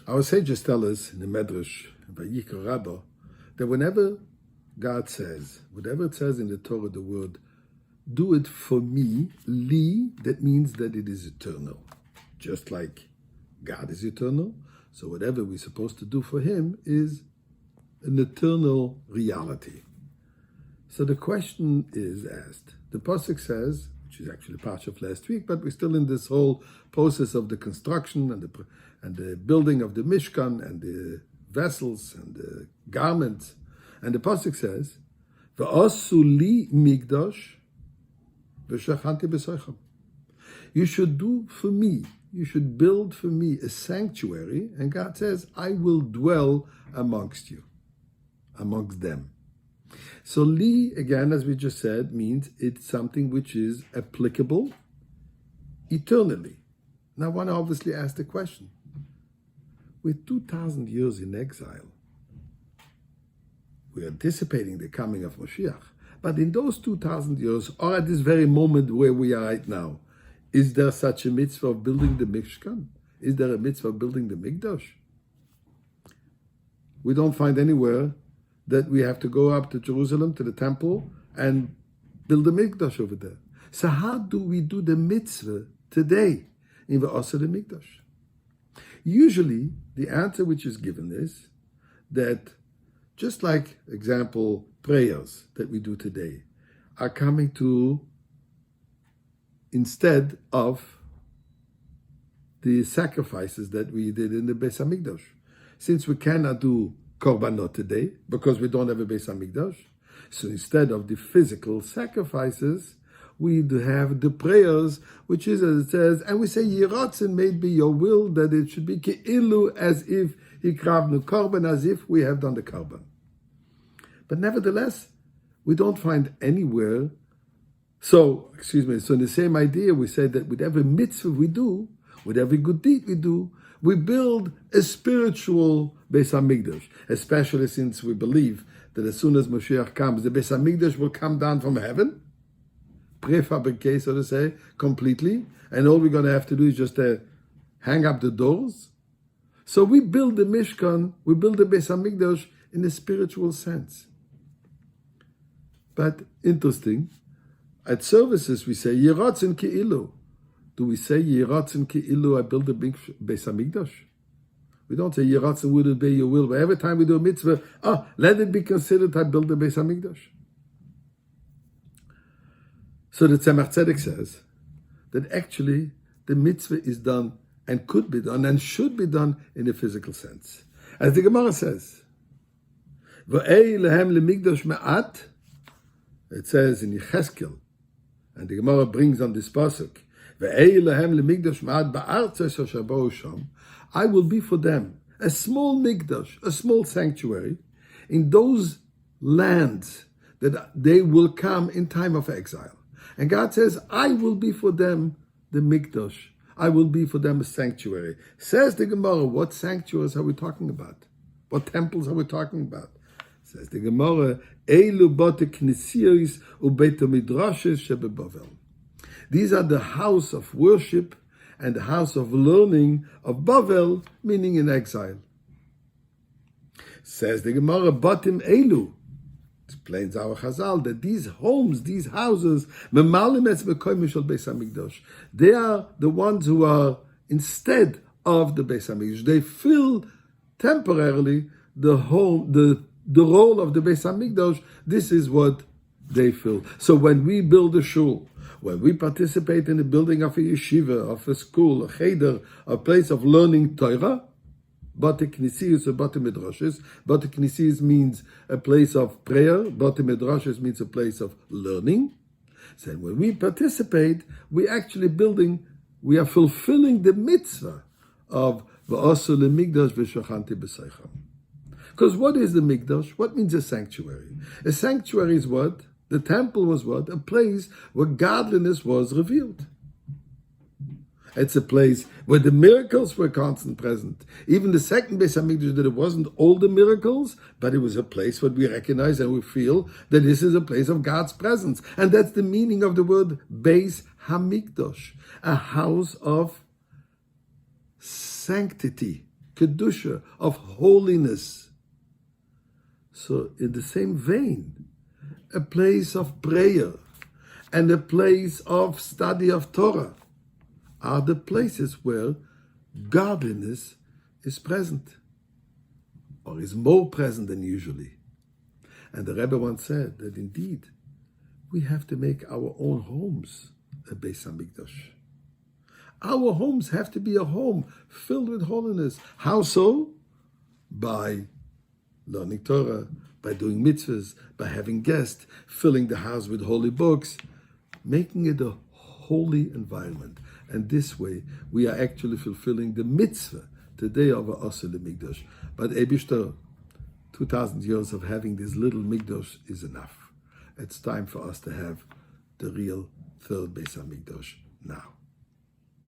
Our sages tell us in the Medrash, by Yikar Rabbah, that whenever God says, whatever it says in the Torah, the word, do it for me, li, that means that it is eternal. Just like God is eternal, so whatever we're supposed to do for Him is an eternal reality. So the question is asked. The Pasuk says, which is actually part of last week, but we're still in this whole process of the construction and the building of the Mishkan and the vessels and the garments. And the Pasuk says, "V'asu li Mikdash v'shachanti b'soichem." You should do for me, you should build for me a sanctuary, and God says, I will dwell amongst you, amongst them. So li, again, as we just said, means it's something which is applicable eternally. Now one obviously asks the question, with 2,000 years in exile, we're anticipating the coming of Mashiach, but in those 2,000 years, or at this very moment where we are right now, is there such a mitzvah of building the Mishkan? Is there a mitzvah of building the Mikdash? We don't find anywhere that we have to go up to Jerusalem, to the temple, and build a Mikdash over there. So how do we do the mitzvah today in the Asa the Mikdash? Usually, the answer which is given is that just like, example, prayers that we do today are coming to instead of the sacrifices that we did in the Beis HaMikdash. Since we cannot do korbanot today, because we don't have a Beis HaMikdash, so instead of the physical sacrifices, we have the prayers, which is, as it says, and we say, Yiratzen, made be your will, that it should be ke'ilu, as if hikravnu korban, as if we have done the korban. But nevertheless, we don't find anywhere. So in the same idea, we say that with every mitzvah we do, with every good deed we do, we build a spiritual Beis HaMikdash, especially since we believe that as soon as Mashiach comes, the Beis HaMikdash will come down from heaven, prefabricated, so to say, completely, and all we're going to have to do is just hang up the doors. So we build the Mishkan, we build the Beis HaMikdash in a spiritual sense. But interesting, at services we say, Yiratzen ke'ilu. Do we say, Yiratzen ke'ilu, I build a big Beis HaMikdash? We don't say, Yiratzen, would it be your will? But every time we do a mitzvah, let it be considered I build a Beis HaMikdash. So the Tzemach Tzedek says that actually the mitzvah is done and could be done and should be done in a physical sense. As the Gemara says, V'ei lehem lemikdash me'at, it says in Yecheskel, and the Gemara brings on this pasuk, V'ei lehem lemikdash me'at ba'artzes asher bo'u sham, I will be for them a small mikdash, a small sanctuary, in those lands that they will come in time of exile. And God says, I will be for them the mikdash. I will be for them a sanctuary. Says the Gemara, what sanctuaries are we talking about? What temples are we talking about? Says the Gemara, Eilu bote knisiyos ubeit midrashes shebebavel. These are the house of worship and the house of learning of Bavel, meaning in exile. Says the Gemara, Batim Eilu. Explains our Chazal that these homes, these houses, they are the ones who are instead of the Beis HaMikdash. They fill temporarily the role of the Beis HaMikdash. This is what they fill. So when we build a shul, when we participate in the building of a yeshiva, of a school, a cheder, a place of learning Torah, Bate Knisiyos or Bate Midrashes. Bate Knisiyos means a place of prayer. Bate Midrashes means a place of learning. So when we participate, we are fulfilling the mitzvah of V'asu leMikdash v'shachanti b'soichem. Because what is the Mikdash? What means a sanctuary? A sanctuary is what? The temple was what? A place where godliness was revealed. It's a place where the miracles were constant present. Even the second Beis HaMikdash, that it wasn't all the miracles, but it was a place where we recognize and we feel that this is a place of God's presence. And that's the meaning of the word Beis HaMikdash, a house of sanctity. kedusha, of holiness. So in the same vein, a place of prayer and a place of study of Torah are the places where godliness is present, or is more present than usually. And the Rebbe once said that indeed we have to make our own homes a Beis HaMikdash. Our homes have to be a home filled with holiness. How so? By learning Torah, by doing mitzvahs, by having guests, filling the house with holy books, making it a holy environment. And this way, we are actually fulfilling the mitzvah today of our Aseh Mikdash. But Eibishter, 2,000 years of having this little Mikdash is enough. It's time for us to have the real third Beis HaMikdash now.